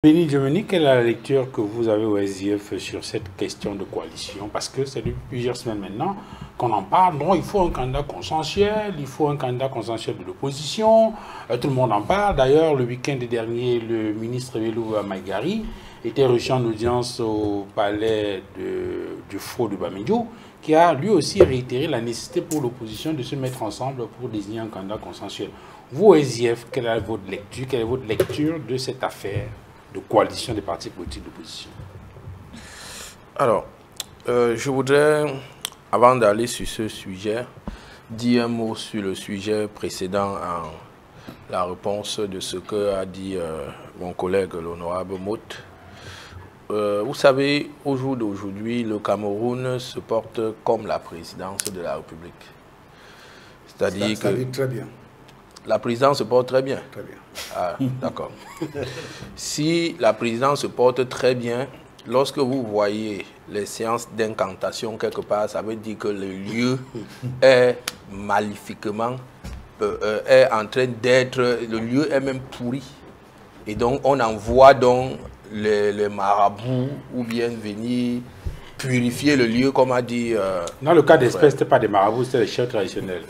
Béni Dominique, quelle est la lecture que vous avez au SIF sur cette question de coalition? Parce que c'est depuis plusieurs semaines maintenant qu'on en parle. Non, il faut un candidat consensuel, il faut un candidat consensuel de l'opposition. Tout le monde en parle. D'ailleurs, le week-end dernier, le ministre Velou Maïgari était reçu en audience au palais du Faux de Bamidjo, qui a lui aussi réitéré la nécessité pour l'opposition de se mettre ensemble pour désigner un candidat consensuel. Vous, au SIF, quelle est votre lecture? Quelle est votre lecture de cette affaire de coalition des partis politiques d'opposition? Alors, je voudrais, avant d'aller sur ce sujet, dire un mot sur le sujet précédent en la réponse de ce que a dit mon collègue, l'honorable Mout. Vous savez, au jour d'aujourd'hui, le Cameroun se porte comme la présidence de la République. C'est-à-dire que... très bien. La présidence se porte très bien. Très bien. Ah, d'accord. Si la présidence se porte très bien, lorsque vous voyez les séances d'incantation quelque part, ça veut dire que le lieu est maléfiquement, est en train d'être, le lieu est même pourri. Et donc on envoie donc les marabouts ou bien venir purifier le lieu, comme a dit... Dans le cas d'espèce, ce n'était pas des marabouts, c'était les chefs traditionnels.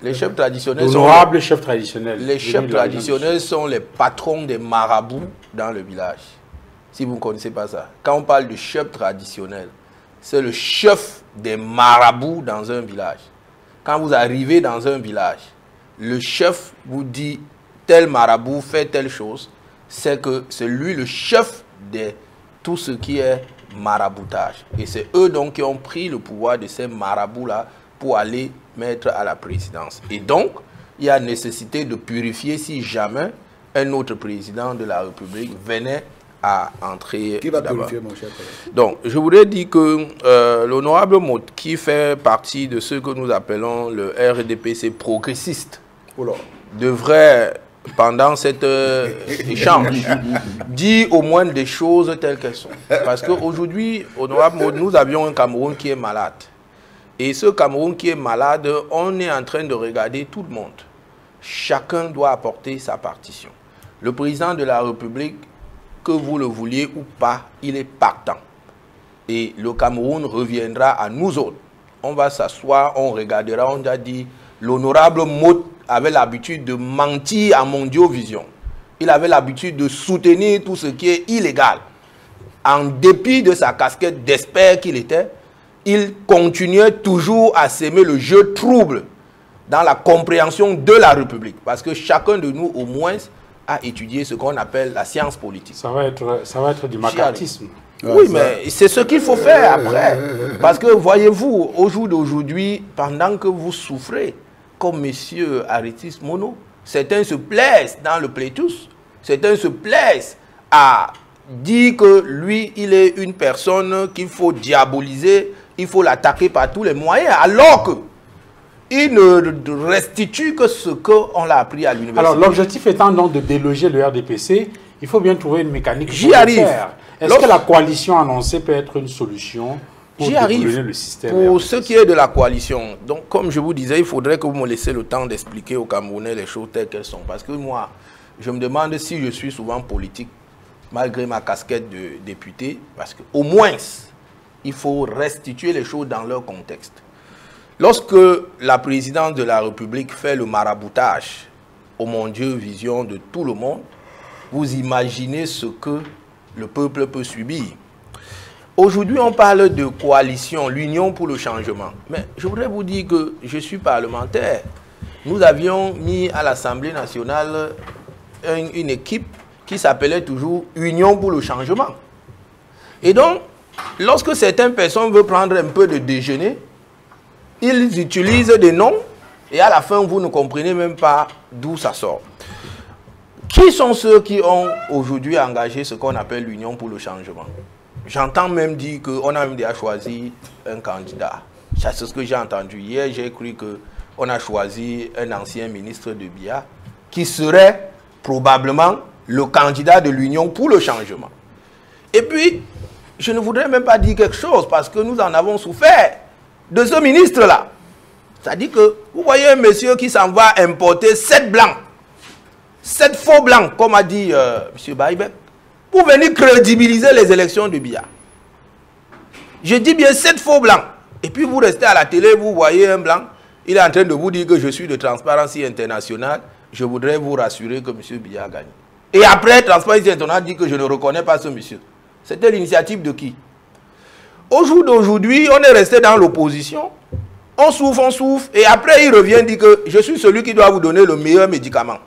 Les chefs traditionnels honorables chefs traditionnels. Les chefs traditionnels sont les patrons des marabouts dans le village. Si vous ne connaissez pas ça. Quand on parle de chef traditionnel, c'est le chef des marabouts dans un village. Quand vous arrivez dans un village, le chef vous dit tel marabout fait telle chose, c'est que c'est lui le chef de tout ce qui est maraboutage. Et c'est eux donc qui ont pris le pouvoir de ces marabouts-là pour aller mettre à la présidence. Et donc, il y a nécessité de purifier si jamais un autre président de la République venait à entrer. Qui va purifier, mon cher collègue? Donc, je voudrais dire que l'honorable Mout, qui fait partie de ce que nous appelons le RDPC progressiste, devrait, pendant cet échange, dire au moins des choses telles qu'elles sont. Parce qu'aujourd'hui, honorable Maud, nous avions un Cameroun qui est malade. Et ce Cameroun qui est malade, on est en train de regarder tout le monde. Chacun doit apporter sa partition. Le président de la République, que vous le vouliez ou pas, il est partant. Et le Cameroun reviendra à nous autres. On va s'asseoir, on regardera, on a dit, l'honorable Maud avait l'habitude de mentir à Mondiovision. Il avait l'habitude de soutenir tout ce qui est illégal. En dépit de sa casquette d'expert qu'il était, il continuait toujours à s'aimer le jeu trouble dans la compréhension de la République. Parce que chacun de nous, au moins, a étudié ce qu'on appelle la science politique. Ça va être du macartisme. Oui, mais c'est ce qu'il faut faire après. Parce que, voyez-vous, au jour d'aujourd'hui, pendant que vous souffrez, comme M. Arétis Mono, certains se plaisent dans le plétus, certains se plaisent à dire que lui, il est une personne qu'il faut diaboliser, il faut l'attaquer par tous les moyens, alors que il ne restitue que ce qu'on l'a appris à l'université. Alors, l'objectif étant donc de déloger le RDPC, il faut bien trouver une mécanique. J'y arrive. Est-ce que la coalition annoncée peut être une solution? J'y arrive. Le système pour ce qui est de la coalition, donc comme je vous disais, il faudrait que vous me laissiez le temps d'expliquer aux Camerounais les choses telles qu'elles sont. Parce que moi, je me demande si je suis souvent politique, malgré ma casquette de député, parce qu'au moins, il faut restituer les choses dans leur contexte. Lorsque la présidence de la République fait le maraboutage au mon Dieu vision de tout le monde, vous imaginez ce que le peuple peut subir. Aujourd'hui, on parle de coalition, l'Union pour le changement. Mais je voudrais vous dire que je suis parlementaire. Nous avions mis à l'Assemblée nationale une équipe qui s'appelait toujours Union pour le changement. Et donc, lorsque certaines personnes veulent prendre un peu de déjeuner, ils utilisent des noms et à la fin, vous ne comprenez même pas d'où ça sort. Qui sont ceux qui ont aujourd'hui engagé ce qu'on appelle l'Union pour le changement? J'entends même dire qu'on a même déjà choisi un candidat. C'est ce que j'ai entendu. Hier, j'ai cru qu'on a choisi un ancien ministre de BIA qui serait probablement le candidat de l'Union pour le changement. Et puis, je ne voudrais même pas dire quelque chose parce que nous en avons souffert de ce ministre-là. C'est-à-dire que vous voyez un monsieur qui s'en va importer 7 blancs, 7 faux blancs, comme a dit M. Baïbek. pour venir crédibiliser les élections de Biya. Je dis bien 7 faux blancs. Et puis vous restez à la télé, vous voyez un blanc, il est en train de vous dire que je suis de Transparency International. Je voudrais vous rassurer que M. Biya a gagné. Et après, Transparency International dit que je ne reconnais pas ce monsieur. C'était l'initiative de qui? Au jour d'aujourd'hui, on est resté dans l'opposition. On souffre, et après il revient dire que je suis celui qui doit vous donner le meilleur médicament.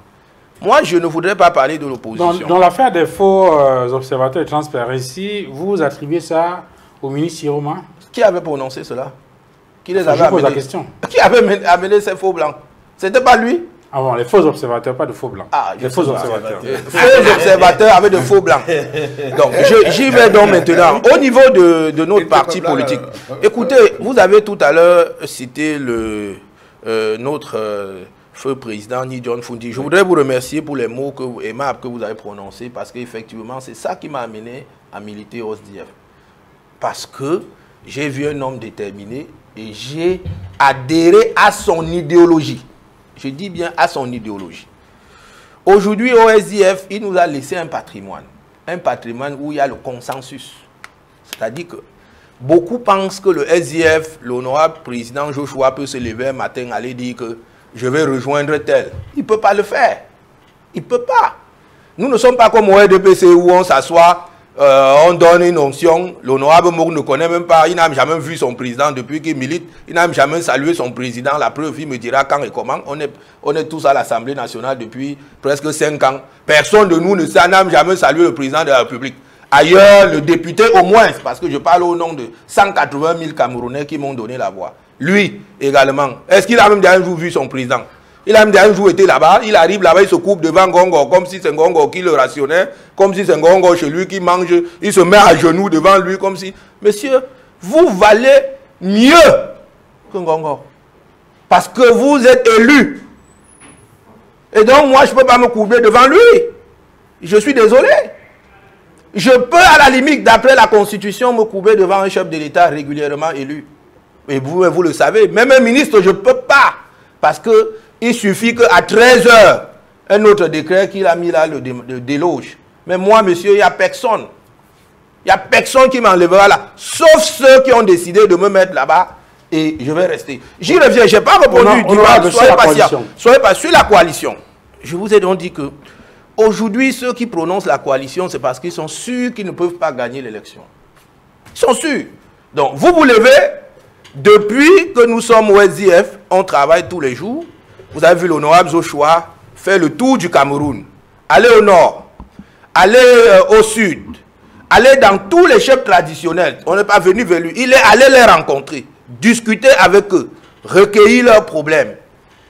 Moi, je ne voudrais pas parler de l'opposition. Dans l'affaire des faux observateurs de Transparency, vous attribuez ça au ministre Siroma? Qui avait prononcé cela? Qui les avait Je pose la amenés? question. Qui avait amené ces faux blancs? C'était pas lui? Ah bon, les faux observateurs, pas de faux blancs. Ah, les faux observateurs. Faux observateurs avec de faux blancs. Donc, j'y vais donc maintenant. Au niveau de notre parti politique, écoutez, vous avez tout à l'heure cité notre feu président Ni John Fundi. Je voudrais vous remercier pour les mots aimables que vous avez prononcés parce qu'effectivement, c'est ça qui m'a amené à militer au SDF. Parce que j'ai vu un homme déterminé et j'ai adhéré à son idéologie. Je dis bien à son idéologie. Aujourd'hui, au SDF, il nous a laissé un patrimoine. Un patrimoine où il y a le consensus. C'est-à-dire que beaucoup pensent que le SDF, l'honorable président Joshua peut se lever un matin et aller dire que je vais rejoindre tel. Il ne peut pas le faire. Il ne peut pas. Nous ne sommes pas comme au RDPC où on s'assoit, on donne une onction. L'honorable Mouk ne connaît même pas, il n'a jamais vu son président depuis qu'il milite. Il n'a jamais salué son président. La preuve, il me dira quand et comment. On est tous à l'Assemblée nationale depuis presque 5 ans. Personne de nous n'a jamais salué le président de la République. Ailleurs, le député au moins, parce que je parle au nom de 180 000 Camerounais qui m'ont donné la voix. Lui également. Est-ce qu'il a même déjà un jour vu son président? Il a même déjà un jour été là-bas, il arrive là-bas, il se coupe devant Ngongo, comme si c'est Ngongo qui le rationnait, comme si c'est Ngongo chez lui qui mange, il se met à genoux devant lui, comme si... Monsieur, vous valez mieux que Ngongo. Parce que vous êtes élu. Et donc, moi, je ne peux pas me courber devant lui. Je suis désolé. Je peux, à la limite, d'après la Constitution, me courber devant un chef de l'État régulièrement élu. Et vous le savez, même un ministre, je ne peux pas. Parce que il suffit qu'à 13 h, un autre décret qu'il a mis là, le déloge. Mais moi, monsieur, il n'y a personne. Il n'y a personne qui m'enlèvera là. Sauf ceux qui ont décidé de me mettre là-bas. Et je vais rester. J'y reviens. Je n'ai pas répondu. Soyez patient. Soyez pas sur la coalition. Je vous ai donc dit que aujourd'hui, ceux qui prononcent la coalition, c'est parce qu'ils sont sûrs qu'ils ne peuvent pas gagner l'élection. Ils sont sûrs. Donc, vous vous levez. Depuis que nous sommes au SDF, on travaille tous les jours. Vous avez vu l'honorable Joshua faire le tour du Cameroun. Aller au nord, aller au sud, aller dans tous les chefs traditionnels. On n'est pas venu vers lui. Il est allé les rencontrer, discuter avec eux, recueillir leurs problèmes.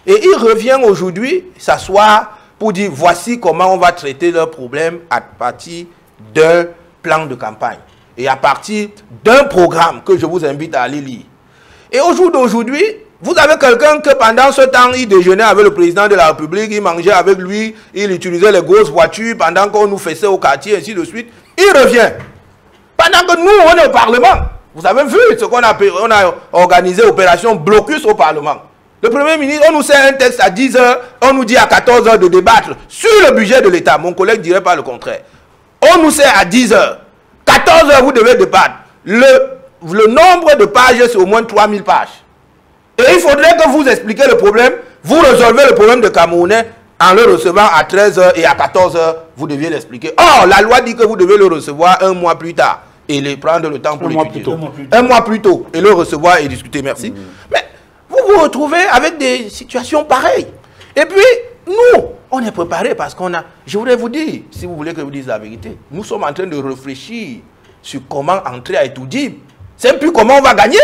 Et il revient aujourd'hui s'asseoir pour dire voici comment on va traiter leurs problèmes à partir d'un plan de campagne. Et à partir d'un programme que je vous invite à aller lire. Et au jour d'aujourd'hui, vous avez quelqu'un que pendant ce temps, il déjeunait avec le président de la République, il mangeait avec lui, il utilisait les grosses voitures pendant qu'on nous faisait au quartier, ainsi de suite. Il revient. Pendant que nous, on est au Parlement. Vous avez vu ce qu'on a organisé, opération blocus au Parlement. Le Premier ministre, on nous sert un texte à 10 h, on nous dit à 14 h de débattre sur le budget de l'État. Mon collègue ne dirait pas le contraire. On nous sert à 10 h. 14 h, vous devez débattre. Le nombre de pages, c'est au moins 3000 pages. Et il faudrait que vous expliquiez le problème, vous résolvez le problème de Camerounais en le recevant à 13 h et à 14 h, vous deviez l'expliquer. Or, la loi dit que vous devez le recevoir un mois plus tard et prendre le temps pour l'étudier. Un mois plus tôt et le recevoir et discuter, merci. Mais vous vous retrouvez avec des situations pareilles. Et puis, nous, on est préparés parce qu'on a... Je voudrais vous dire, si vous voulez que je vous dise la vérité, nous sommes en train de réfléchir sur comment entrer à Etoudib. C'est plus comment on va gagner.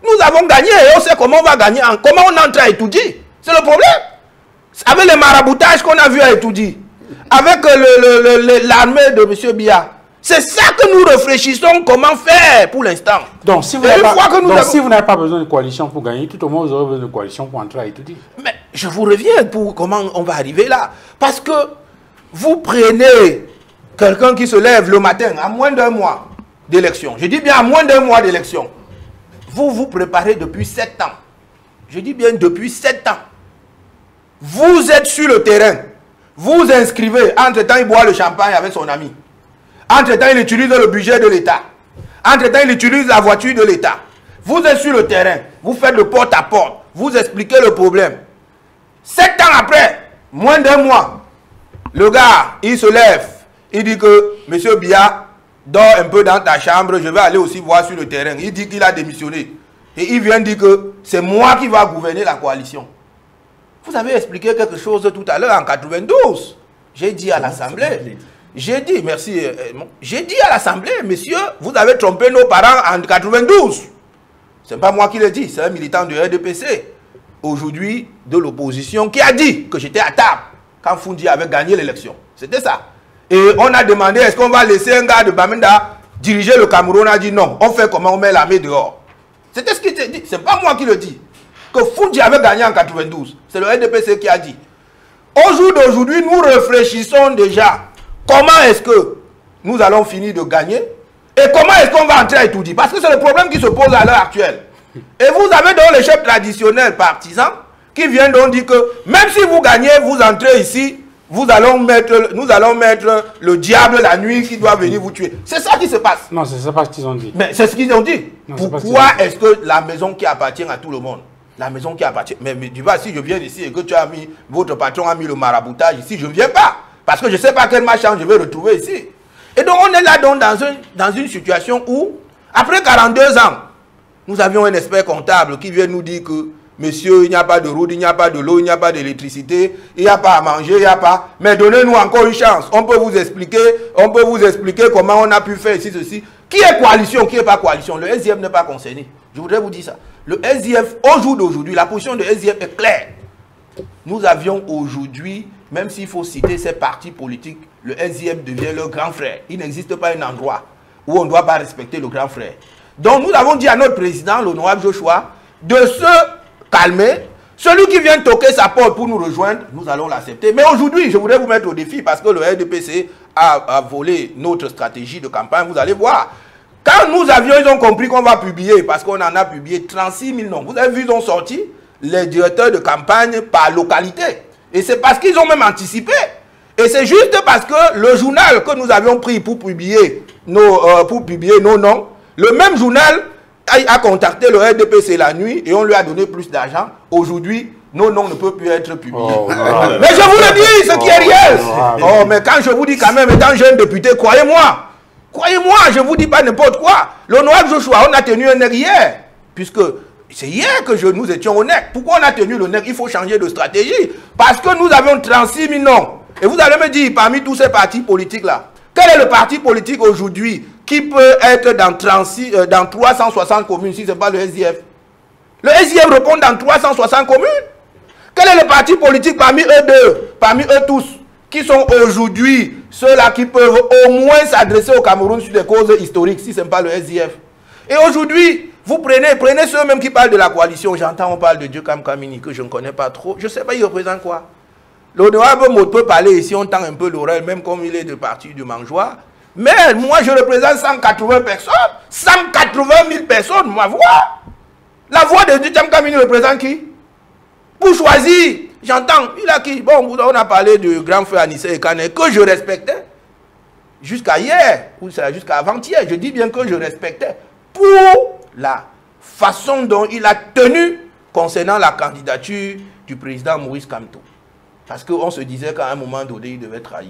Nous avons gagné et on sait comment on va gagner. Comment on entre à Etoudi. C'est le problème. Avec les maraboutages qu'on a vu à Etoudi. Avec l'armée de M. Biya. C'est ça que nous réfléchissons comment faire pour l'instant. Donc, si vous n'avez pas besoin de coalition pour gagner, tout au moins vous aurez besoin de coalition pour entrer à Etoudi. Mais je vous reviens pour comment on va arriver là. Parce que vous prenez quelqu'un qui se lève le matin à moins d'un mois d'élection. Je dis bien à moins d'un mois d'élection. Vous vous préparez depuis 7 ans. Je dis bien depuis 7 ans. Vous êtes sur le terrain. Vous inscrivez. Entre-temps, il boit le champagne avec son ami. Entre-temps, il utilise le budget de l'État. Entre-temps, il utilise la voiture de l'État. Vous êtes sur le terrain, vous faites le porte-à-porte, vous expliquez le problème. 7 ans après, moins d'un mois, le gars, il se lève, il dit que Monsieur Biya, dors un peu dans ta chambre, je vais aller aussi voir sur le terrain. Il dit qu'il a démissionné. Et il vient dire que c'est moi qui va gouverner la coalition. Vous avez expliqué quelque chose tout à l'heure en 92. J'ai dit à l'Assemblée, j'ai dit, merci, j'ai dit à l'Assemblée, messieurs, vous avez trompé nos parents en 92. Ce n'est pas moi qui le dis, c'est un militant de RDPC, aujourd'hui de l'opposition, qui a dit que j'étais à table quand Foundi avait gagné l'élection. C'était ça. Et on a demandé, est-ce qu'on va laisser un gars de Bamenda diriger le Cameroun? On a dit non, on fait comment? On met l'armée dehors. C'était ce qui était dit, ce n'est pas moi qui le dis. Que Foundi avait gagné en 92, c'est le RDPC qui a dit. Au jour d'aujourd'hui, nous réfléchissons déjà comment est-ce que nous allons finir de gagner et comment est-ce qu'on va entrer à Etoudi. Parce que c'est le problème qui se pose à l'heure actuelle. Et vous avez donc les chefs traditionnels partisans qui viennent donc dire que même si vous gagnez, vous entrez ici, nous allons mettre le diable la nuit qui doit venir vous tuer. C'est ça qui se passe. Non, c'est pas ce qu'ils ont dit. Mais c'est ce qu'ils ont dit. Non, pourquoi est-ce que la maison qui appartient à tout le monde, la maison qui appartient... Mais tu vois, si je viens ici et que tu as mis, votre patron a mis le maraboutage ici, je ne viens pas. Parce que je ne sais pas quel machin je vais retrouver ici. Et donc on est là donc dans une situation où, après 42 ans, nous avions un expert comptable qui vient nous dire que, monsieur, il n'y a pas de route, il n'y a pas de l'eau, il n'y a pas d'électricité, il n'y a pas à manger, il n'y a pas... Mais donnez-nous encore une chance. On peut vous expliquer comment on a pu faire ici, ceci. Qui est coalition, qui n'est pas coalition? Le SDF n'est pas concerné. Je voudrais vous dire ça. Le SDF, au jour d'aujourd'hui, la position de SDF est claire. Nous avions aujourd'hui, même s'il faut citer ces partis politiques, le SDF devient leur grand frère. Il n'existe pas un endroit où on ne doit pas respecter le grand frère. Donc nous avons dit à notre président, l'honorable Joshua, de se calmer. Celui qui vient toquer sa porte pour nous rejoindre, nous allons l'accepter. Mais aujourd'hui, je voudrais vous mettre au défi parce que le RDPC a volé notre stratégie de campagne. Vous allez voir. Quand nous avions, ils ont compris qu'on va publier, parce qu'on en a publié 36 000 noms. Vous avez vu, ils ont sorti les directeurs de campagne par localité. Et c'est parce qu'ils ont même anticipé. Et c'est juste parce que le journal que nous avions pris pour publier nos noms, le même journal a contacté le RDPC la nuit et on lui a donné plus d'argent. Aujourd'hui, nos noms ne peuvent plus être publiés. Oh, mais je vous le dis, ce qui est réel. Oh, mais quand je vous dis quand même, étant jeune député, croyez-moi, je ne vous dis pas n'importe quoi. L'honorable Joshua, on a tenu un nec hier, puisque c'est hier que nous étions au nec. Pourquoi on a tenu le nec? Il faut changer de stratégie. Parce que nous avions 36 000 noms. Et vous allez me dire, parmi tous ces partis politiques-là, quel est le parti politique aujourd'hui qui peut être dans 360 communes si ce n'est pas le SDF? Le SDF répond dans 360 communes. Quel est le parti politique parmi eux deux, parmi eux tous, qui sont aujourd'hui ceux-là qui peuvent au moins s'adresser au Cameroun sur des causes historiques, si ce n'est pas le SDF? Et aujourd'hui, vous prenez ceux-mêmes qui parlent de la coalition. J'entends, on parle de Dieu Kamini, que je ne connais pas trop. Je ne sais pas, il représente quoi? L'honorable Maud peut parler ici, on tend un peu l'oreille, même comme il est de parti du Mangeois. Mais moi, je représente 180 personnes. 180 000 personnes, ma voix. La voix de Dieu Kamini représente qui? Pour choisir, j'entends, il a qui? Bon, on a parlé de grand frère Anissé Ekane, que je respectais. Jusqu'à hier, ou jusqu'à avant-hier, je dis bien que je respectais. Pour la façon dont il a tenu concernant la candidature du président Maurice Kamto. Parce qu'on se disait qu'à un moment donné, il devait trahir.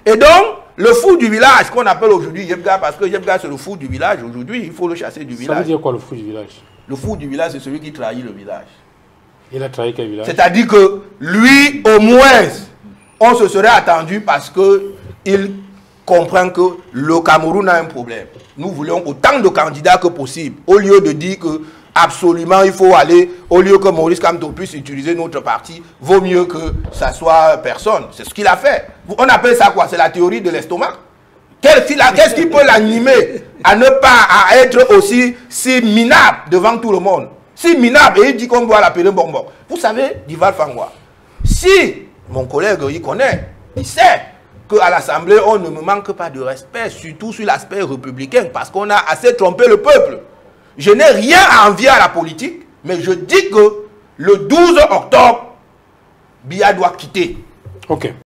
Et donc, le fou du village, qu'on appelle aujourd'hui Yebga, parce que Yebga c'est le fou du village, aujourd'hui, il faut le chasser du village. Ça veut dire quoi le fou du village? Le fou du village, c'est celui qui trahit le village. Il a trahi quel village? C'est-à-dire que lui, au moins, on se serait attendu parce qu'il comprend que le Cameroun a un problème. Nous voulons autant de candidats que possible, au lieu de dire que absolument il faut aller, au lieu que Maurice Kamto puisse utiliser notre parti, vaut mieux que ça soit personne. C'est ce qu'il a fait. On appelle ça quoi? C'est la théorie de l'estomac. Qu'est-ce qui peut l'animer à ne pas être aussi si minable devant tout le monde? Si minable, et il dit qu'on doit l'appeler bonbon. Vous savez, Dival Fangwa, si mon collègue il connaît, il sait qu'à l'Assemblée, on ne me manque pas de respect, surtout sur l'aspect républicain, parce qu'on a assez trompé le peuple. Je n'ai rien à envier à la politique, mais je dis que le 12 octobre, Biya doit quitter. Ok.